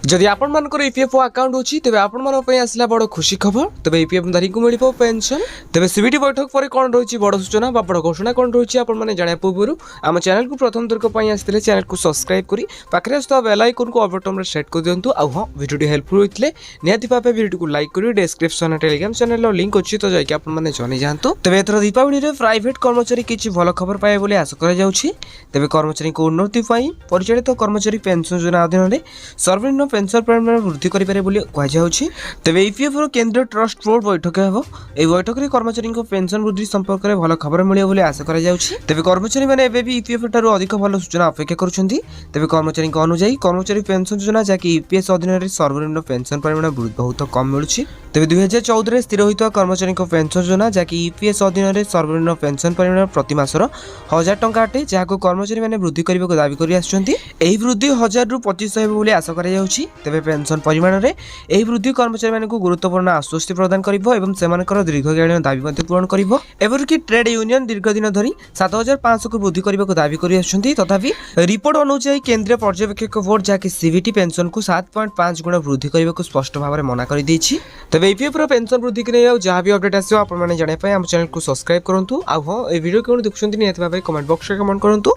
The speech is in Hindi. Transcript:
जदि आपण मानकर ईपीएफओ अकाउंट होची तबे आपण मानो पय आसला बड़ खुशी खबर तबे ईपीएफ धारी को मिलिबो पेंशन तबे सीबीटी बैठक पर कोन रहउची बड़ सूचना बा बड़ घोषणा कोन रहउची आपण माने जाने पूर्व आम चैनल को प्रथम दरक पय आस्थिले चैनल को सब्सक्राइब करी पाखरे आस्था बेल आइकन को ऑल बटन रे सेट कर दियंतु आ हां वीडियो हेल्पफुल होइतले निहाती पापे वीडियो को लाइक करी डिस्क्रिप्शन टेलीग्राम चैनल रो लिंक अछि तो जाय आपण माने जानि जानतु तबे एथरो दीपावली रे प्राइवेट कर्मचारी किछि भलो खबर पाए बोली आशा करा जाउछि तबे कर्मचारी को उन्नति पई परिचालित कर्मचारी पेंशन योजना अधीन रे सर्वनिम्न पेंशन परिमाण वृद्धि करिपारे बोली कुहाଯାଉଛି तेबे ईपीएफ रो केंद्रीय ट्रस्ट बोर्ड बैठक हेबो ए बैठक रे कर्मचारी को पेंशन वृद्धि संपर्क रे भलो खबर मिलियो बोली आशा करा जाଉଛି तेबे कर्मचारी माने एबे भी ईपीएफ ठारो अधिक भलो सूचना अपेक्षा करूछंती तेबे कर्मचारी को अनुसार कर्मचारी पेंशन योजना जाकी ईपीएस अधीन रे सर्वनिम्न पेंशन परिमाण बहुत कम मिलुछि तेबे 2014 रे स्थिर होइतो कर्मचारी को पेंशन योजना जाकी ईपीएस अधीन रे सर्वनिम्न पेंशन परिमाण प्रति मासर 1000 टंका अटे जाको कर्मचारी माने वृद्धि करबा को दाबी करि आछंती एही वृद्धि 1000 रु 2500 हेबो बोली आशा करा जाଉଛି तेबे पेंशन परिमाण रे एही वृद्धि कर्मचारी माने को गुरुत्वपूर्ण आश्वस्ति प्रदान करिवो एवं सेमानकर दीर्घकालीन दाबी मध्ये पूर्ण करिवो एवं कि ट्रेड यूनियन दीर्घ दिन धरि 7500 को वृद्धि करबा को दाबी करि आछंती तथापि रिपोर्ट अनुसार केंद्रीय पर्यवेक्षक बोर्ड जाकी सीबीटी पेंशन को 7.5 गुण वृद्धि करबा को स्पष्ट भाव में मना कर दैछि तबे ईपीएफ रो पेंशन वृद्धि के नै जहां भी अपडेट आसियो आपण माने जाने पय हम चैनल को सब्सक्राइब करंतु आ हो ए वीडियो कोन देखुछंती नियत भाबे कमेंट बॉक्स रे कमेंट करंतु।